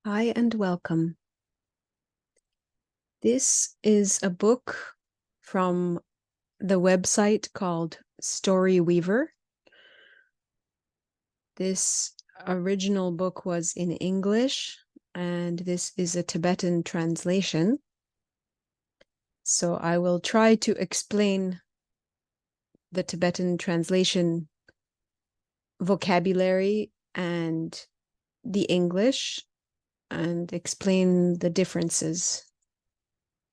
Hi and welcome. This is a book from the website called Storyweaver. This original book was in English, and this is a Tibetan translation. So I will try to explain the Tibetan translation vocabulary and the English and explain the differences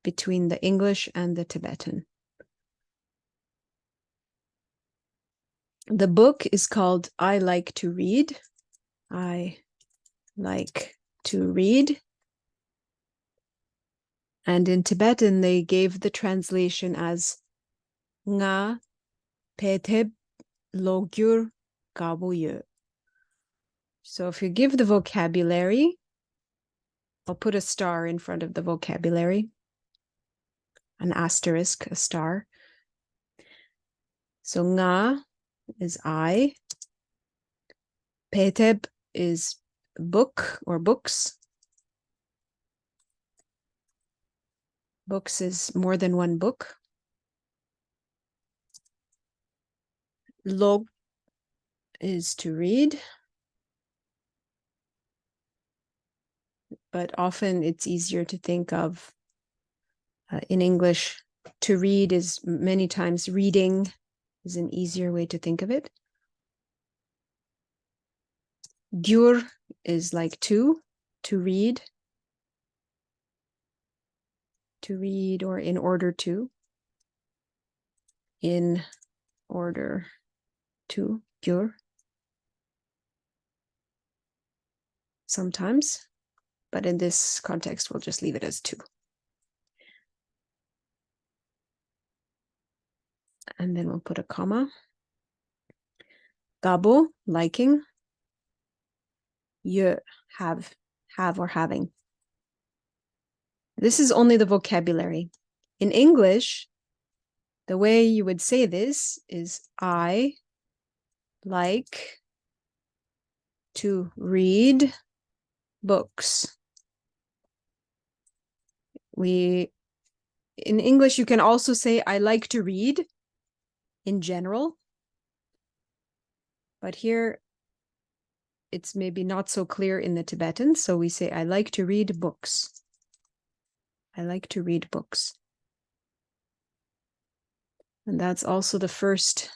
between the English and the Tibetan. The book is called I Like to Read. I like to read. And in Tibetan, they gave the translation as Nga Peteb Logyur Gabuye. So if you give the vocabulary, I'll put a star in front of the vocabulary, an asterisk, a star. So Nga is I. Peteb is book or books. Books is more than one book. Log is to read, but often it's easier to think of in English. To read is many times reading is an easier way to think of it. Gyur is like to read or in order to. In order to, gyur. Sometimes, but in this context, we'll just leave it as to. And then we'll put a comma. Gabo, liking. Ye, have or having. This is only the vocabulary. In English, the way you would say this is I like to read books. In English, you can also say I like to read in general. But here, it's maybe not so clear in the Tibetan. So we say I like to read books. I like to read books. And that's also the first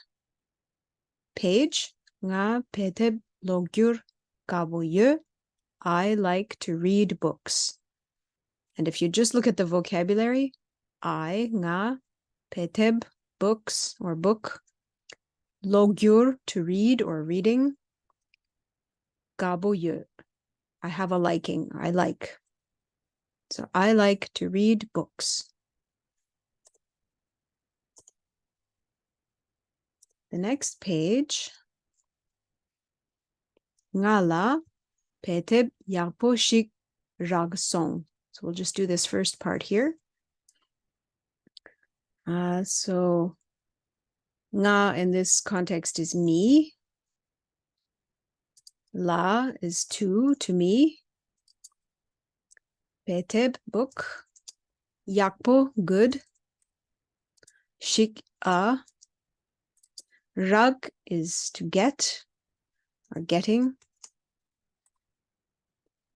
page. Nga peteb logyur gaboye. I like to read books. And if you just look at the vocabulary, I, nga, peteb, books or book, logyur, to read or reading, gaboye, I have a liking, I like. So I like to read books. The next page, ngala peteb yarpo shik rag song. So we'll just do this first part here. So nga in this context is me. La is to me. Peteb, book. Yakpo, good. Shik, rag is to get or getting.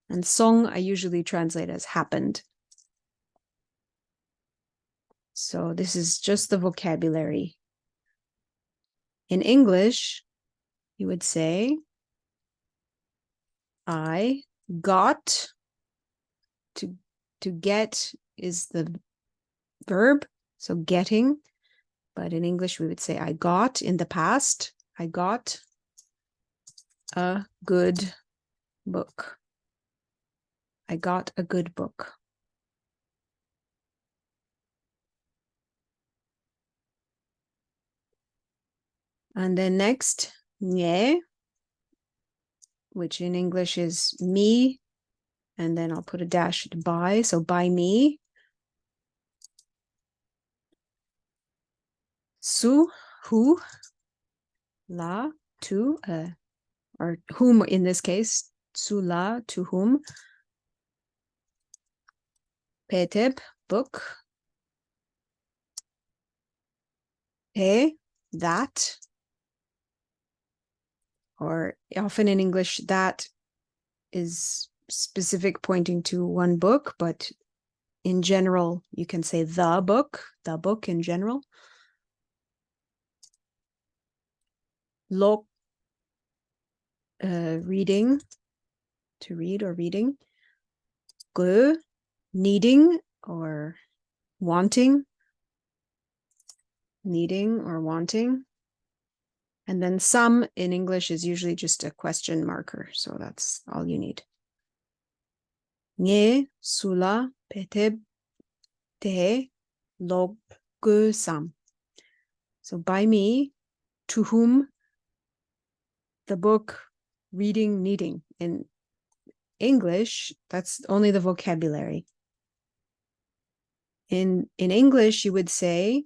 And song I usually translate as happened. So this is just the vocabulary. In English, you would say, I got. To get is the verb, so getting. But in English, we would say I got in the past. I got a good book. I got a good book. And then next, nye, which in English is me. And then I'll put a dash by, so by me. Su, who. La, to, or whom in this case. Su, la, to whom. Peteb, book. Pe, that. Or often in English, that is specific pointing to one book, but in general, you can say the book in general. Lok, reading, to read or reading. Gu, needing or wanting. Needing or wanting. And then some in English is usually just a question marker. So that's all you need. Nge, sula, peteb, te, log, gu, sam. So by me, to whom the book reading, needing. In English, that's only the vocabulary. In English, you would say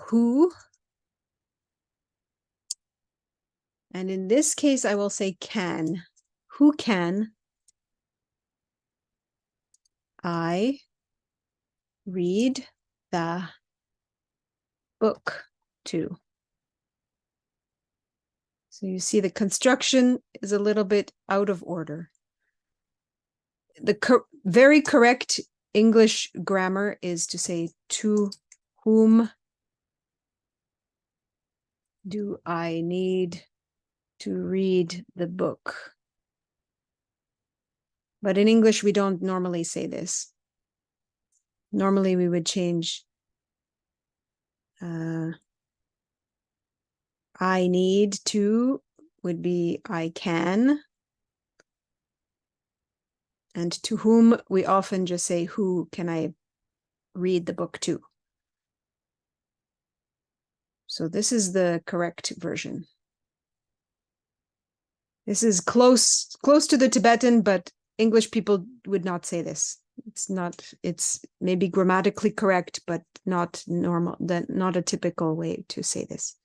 who. And in this case, I will say can. Who can I read the book to? So you see the construction is a little bit out of order. The very correct English grammar is to say, to whom do I need to read the book? But in English, we don't normally say this. Normally, we would change I need to would be I can. And to whom, we often just say, who can I read the book to? So this is the correct version. This is close to the Tibetan, but English people would not say this. It's maybe grammatically correct, but not normal, not a typical way to say this.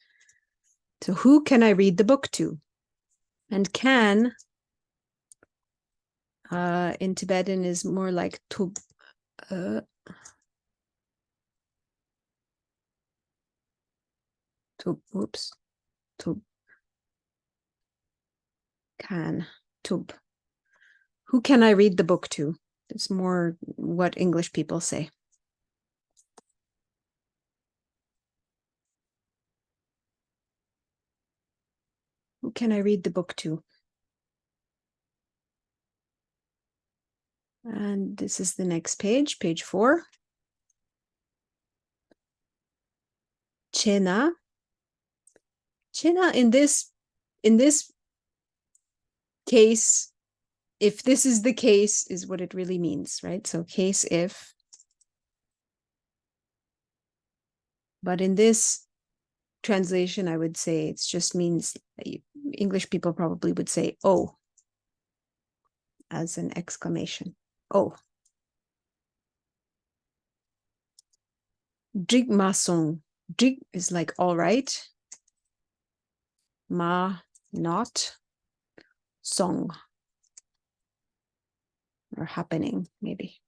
So who can I read the book to? And can in Tibetan is more like tub. Tub. Can, tub. Who can I read the book to? It's more what English people say. Who can I read the book to? And this is the next page, page 4. Chena. Chena in this case, if this is the case, is what it really means, right? So case if. But in this translation, I would say it just means, English people probably would say, oh, as an exclamation. Oh. Jig ma song. Jig is like all right. Ma, not. Song. Or happening, maybe.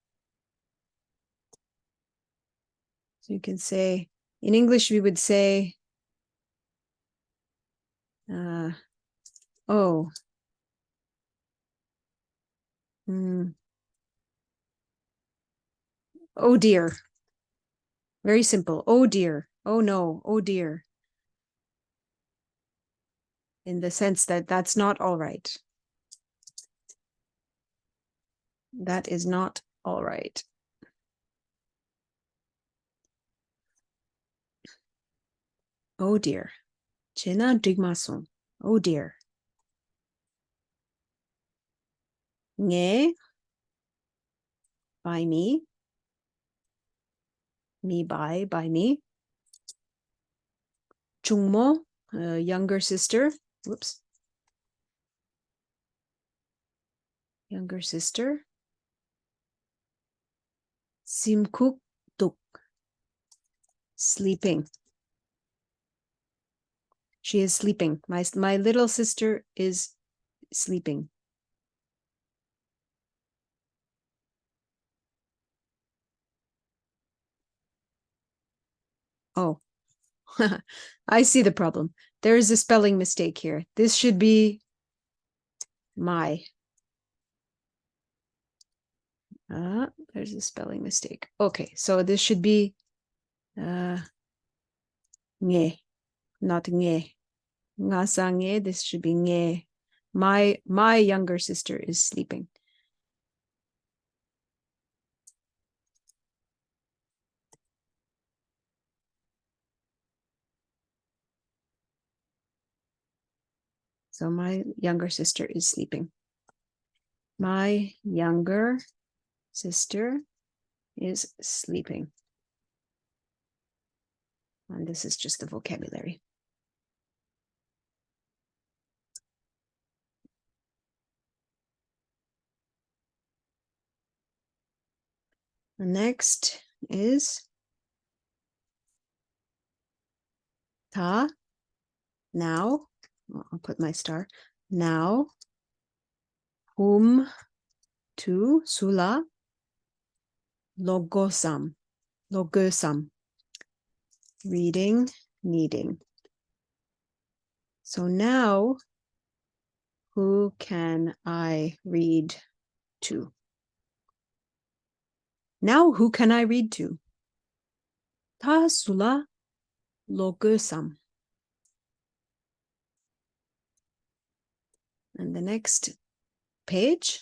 So you can say, in English, we would say, oh. Oh dear. Very simple. Oh dear. Oh no. Oh dear. In the sense that that's not all right. That is not all right. Oh dear. Chena digmason. Oh dear. Nge. By me. Me by me. Chungmo, younger sister. Whoops. Younger sister. Simkuk tuk. Sleeping. She is sleeping. My little sister is sleeping. Oh, I see the problem. There is a spelling mistake here. This should be my. There's a spelling mistake. Okay, so this should be nge, not nge. Nga sa nge, this should be nge. My younger sister is sleeping. So my younger sister is sleeping. My younger sister is sleeping. And this is just the vocabulary. The next is ta. Now, I'll put my star. Now, whom to sula logosam. Logosam. Reading, needing. So now, who can I read to? Now, who can I read to? Ta sula logosam. And the next page.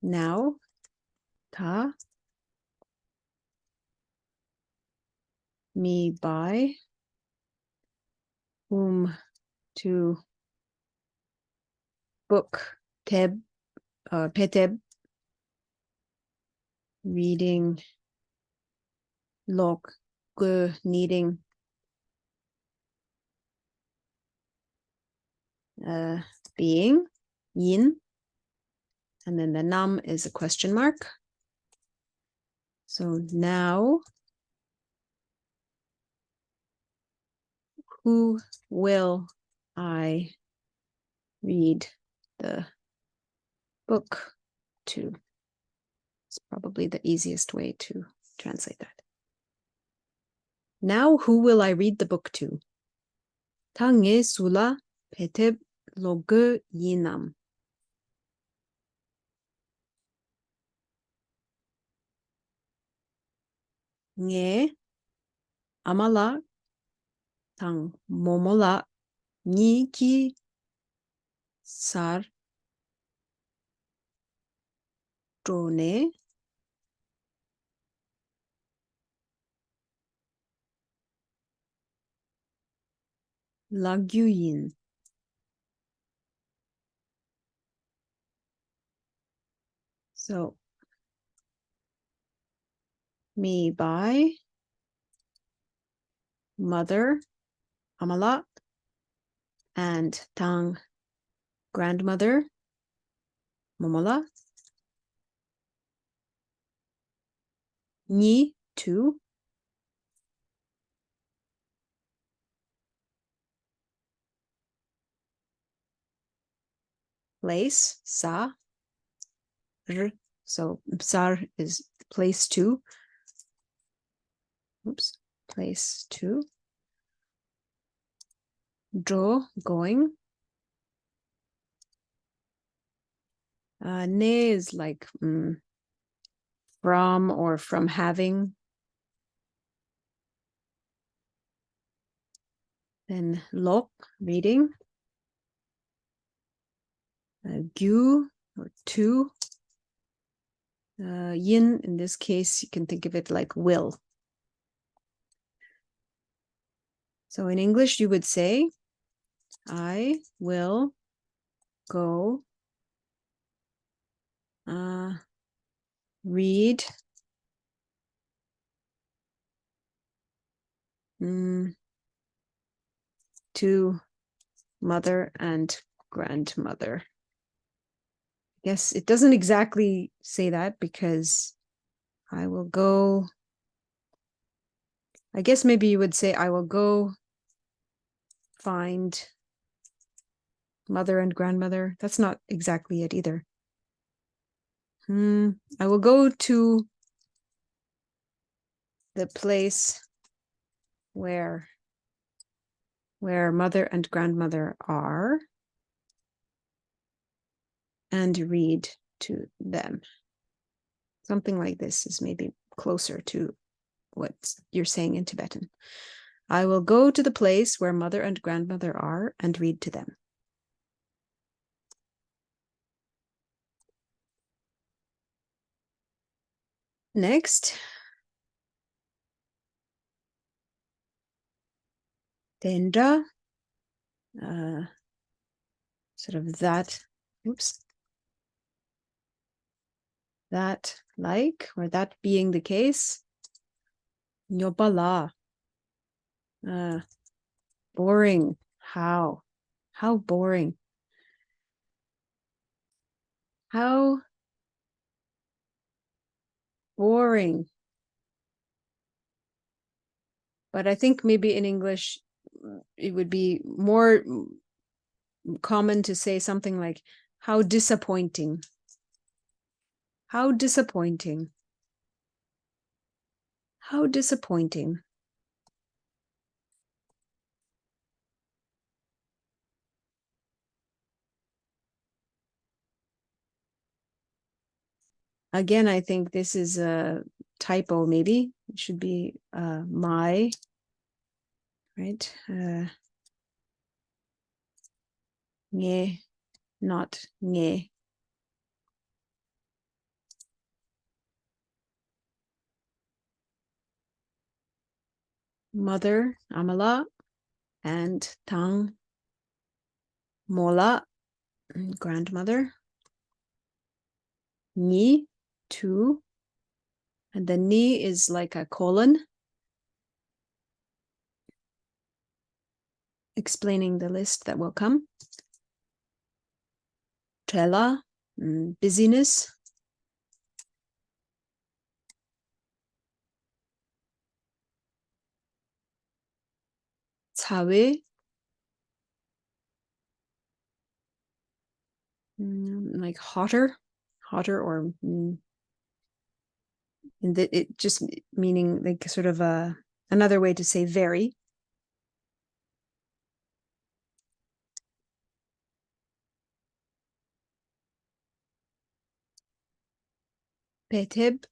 Now, ta me by whom to book teb peteb reading log needing being yin, and then the nam is a question mark. So now, who will I read the book to? It's probably the easiest way to translate that. Now, who will I read the book to? Tange sula peteb loge yinam. Nge amala tang momola ni ki sar drone lagyuyin. So me by mother amala and tang grandmother momola ni to place sa r. So sar is place to. Oops, place to. Dro going. Ne is like from or from having. Then lok, reading. Gyu or to. Yin, in this case, you can think of it like will. So in English, you would say, I will go read to mother and grandmother. Yes, it doesn't exactly say that because I will go. I guess maybe you would say I will go find mother and grandmother. That's not exactly it either. I will go to the place where mother and grandmother are and read to them. Something like this is maybe closer to what you're saying in Tibetan. I will go to the place where mother and grandmother are and read to them. Next, Tendra, sort of that, that like, or that being the case. Nyobala, boring. How boring. How boring. But I think maybe in English, it would be more common to say something like, how disappointing. How disappointing. How disappointing. Again, I think this is a typo, maybe. It should be my, right? Nge, not nge. Mother, Amala, and Tang, Mola, grandmother. Ni, two. And the ni is like a colon, explaining the list that will come. Tela, busyness. Cawe, like hotter or it just meaning like sort of another way to say very. Peteb,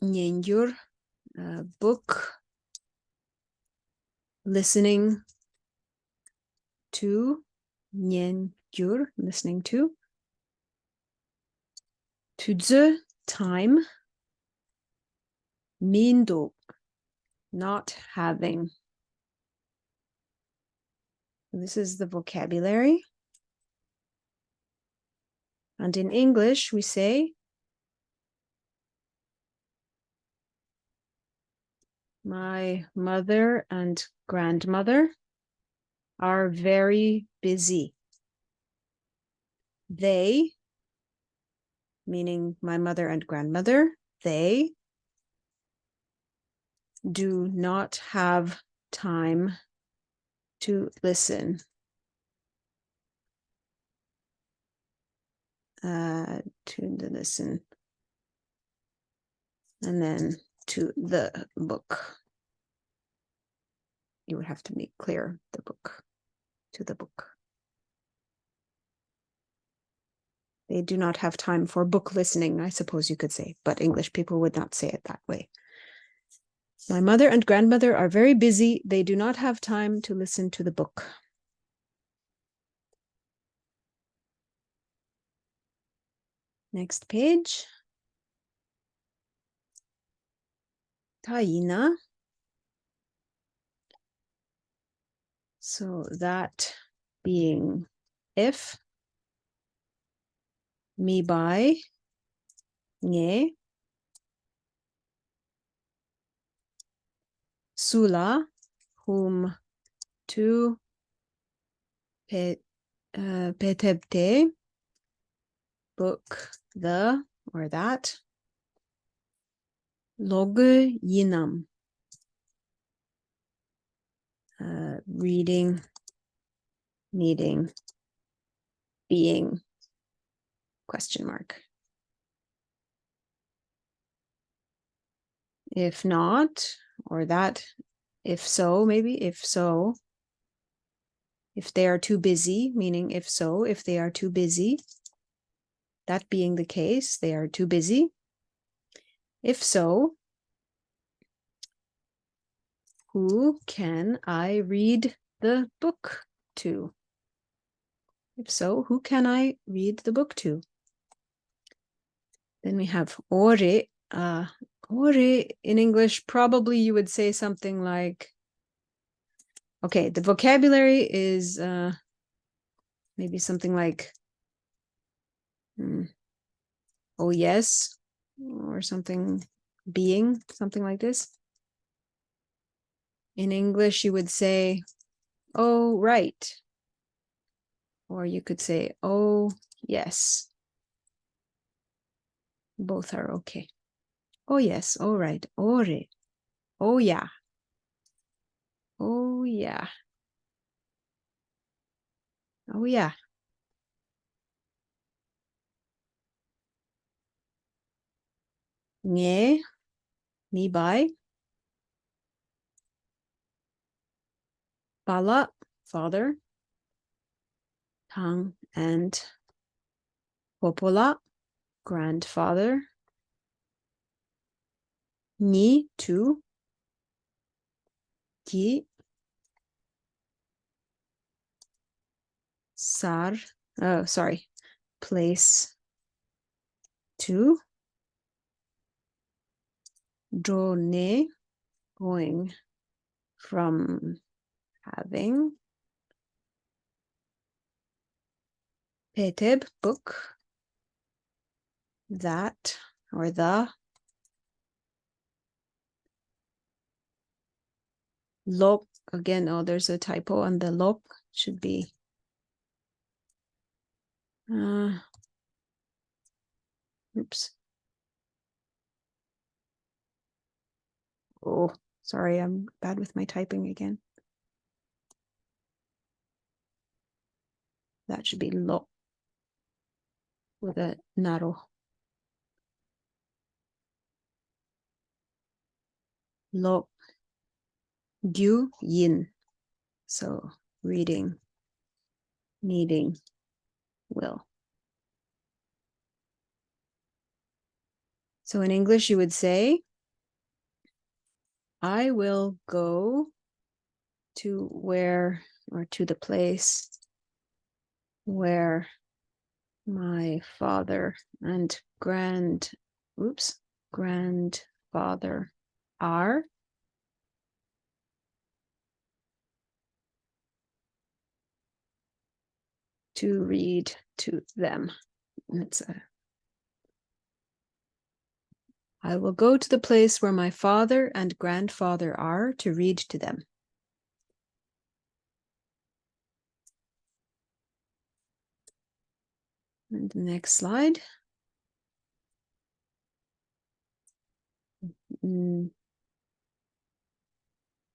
nyenjur, book, listening to, nyenjur, listening to. Tudze, time. Mindo, not having. This is the vocabulary. And in English, we say, my mother and grandmother are very busy. They, meaning my mother and grandmother, they do not have time to listen. To the listen. And then to the book. You would have to make clear the book. To the book. They do not have time for book listening, I suppose you could say, but English people would not say it that way. My mother and grandmother are very busy. They do not have time to listen to the book. Next page. Taina. So that being if, me by, nge, sula, whom to, petebte, book, the, or that, log yinam, reading, needing, being, question mark. If not, or that, if so, maybe, if so, if they are too busy, meaning if so, if they are too busy, that being the case, they are too busy. If so, who can I read the book to? If so, who can I read the book to? Then we have ore. Ore in English, probably you would say something like, okay, the vocabulary is maybe something like, oh yes, or something, being, something like this. In English, you would say, oh, right. Or you could say, oh, yes. Both are okay. Oh, yes. All right. Ore. Oh, yeah. Oh, yeah. Oh, yeah. Nghe, me by. Bala, father. Tang and Popola, grandfather. Ni, to. Ki, sar, oh, sorry, place to. Drone, going, from, having. Peteb, book. That, or the. Lok, again, oh, there's a typo on the lok, should be oops. Oh, sorry, I'm bad with my typing again. That should be lok with a naro. Lok, gyu, yin. So reading, needing, will. So in English, you would say, I will go to where, or to the place where my father and grandfather are. To read to them. I will go to the place where my father and grandfather are to read to them. And the next slide.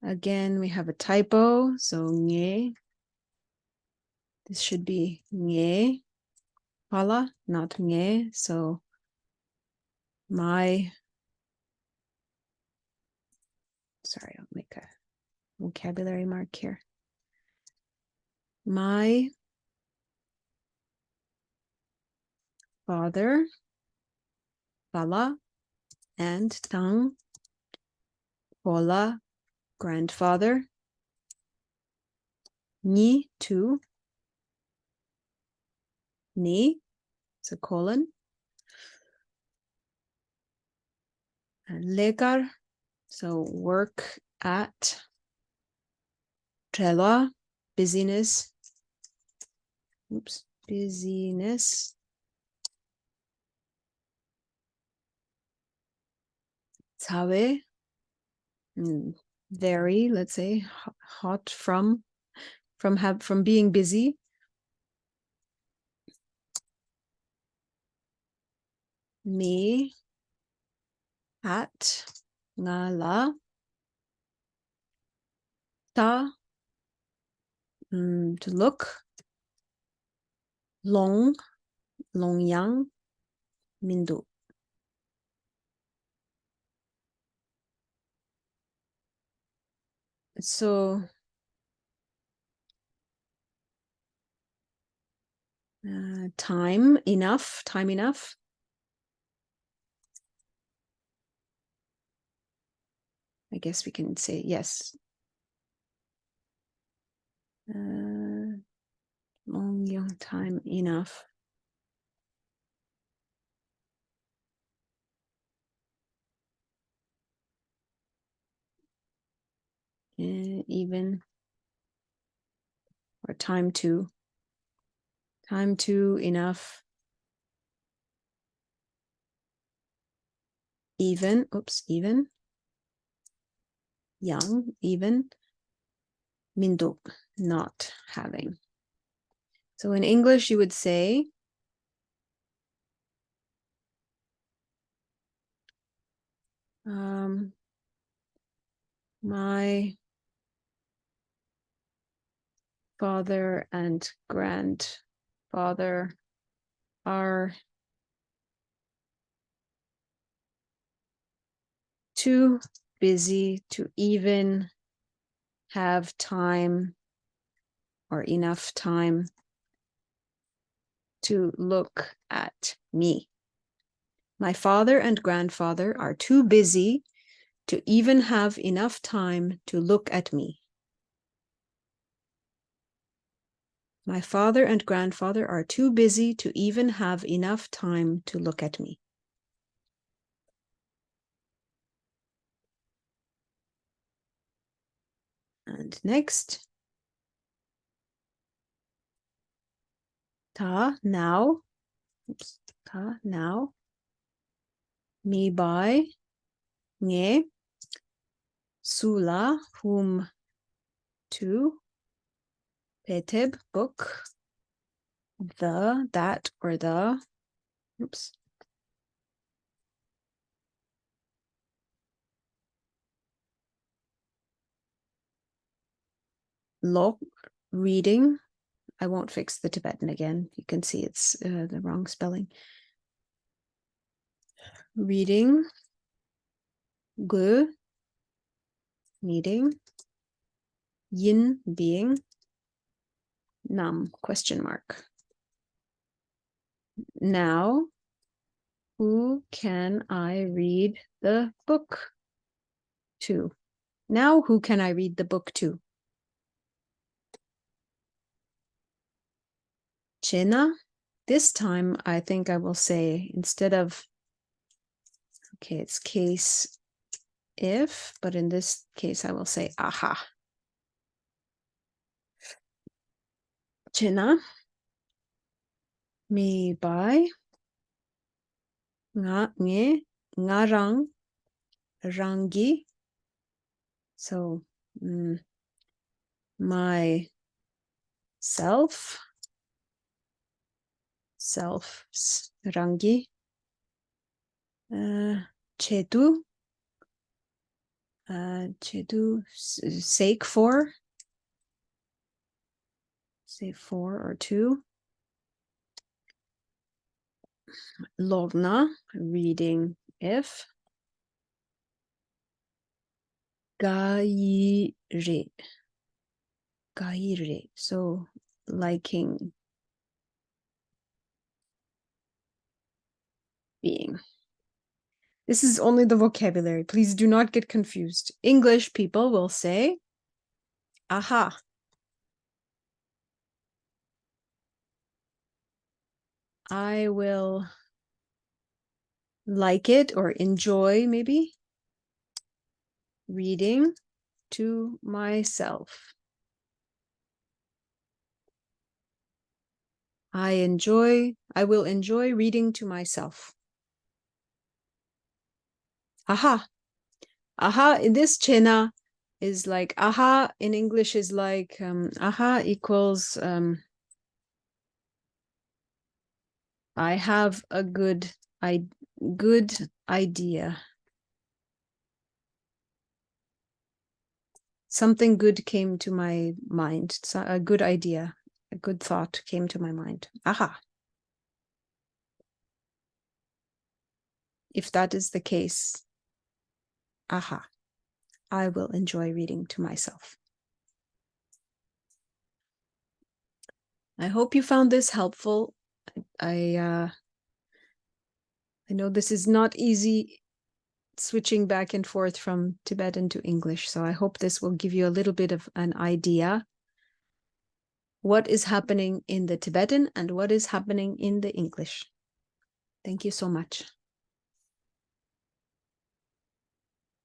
Again, we have a typo. So nge. This should be nge. Pala, not nge. So my. Sorry, I'll make a vocabulary mark here. My father, Pala, and Tang, Pola, grandfather. Ni, to. Ni, it's a colon. Lekar, so work at. Trela, busyness. Oops, busyness. Tawe, very, let's say, hot from being busy. Me, at, ngala. Ta, to look. Long, longyang, mindu. So time enough. I guess we can say yes. Long time enough. Even or time to enough. Even, even. Young, even. Minduk, not having. So in English, you would say, my father and grandfather are too busy to even have time or enough time to look at me. My father and grandfather are too busy to even have enough time to look at me. My father and grandfather are too busy to even have enough time to look at me. And next, ta, now. Oops, ta, now. Me by, nge. Sula, whom to. Peteb, book. The, that, or the. Oops. Lok, reading. I won't fix the Tibetan again. You can see it's the wrong spelling. Reading. Gu, meeting. Yin, being. Nam, question mark. Now, who can I read the book to? Now, who can I read the book to? Chena. This time, I think I will say, instead of, okay, it's case if, but in this case, I will say aha. Chena. Mi by. Nga, nge, ngarang, rangi. So, my self, rangi. Chedu, sake for, say for or to. Logna, reading if. Gaire, so liking, being. This is only the vocabulary. Please do not get confused. English people will say, aha. I will like it or enjoy, maybe, reading to myself. I will enjoy reading to myself. Aha. Aha, in this chena is like, aha in English is like, aha equals, I have a good idea. Something good came to my mind. So a good idea, a good thought came to my mind. Aha. If that is the case, aha. I will enjoy reading to myself. I hope you found this helpful. I know this is not easy switching back and forth from Tibetan to English, so I hope this will give you a little bit of an idea what is happening in the Tibetan and what is happening in the English. Thank you so much.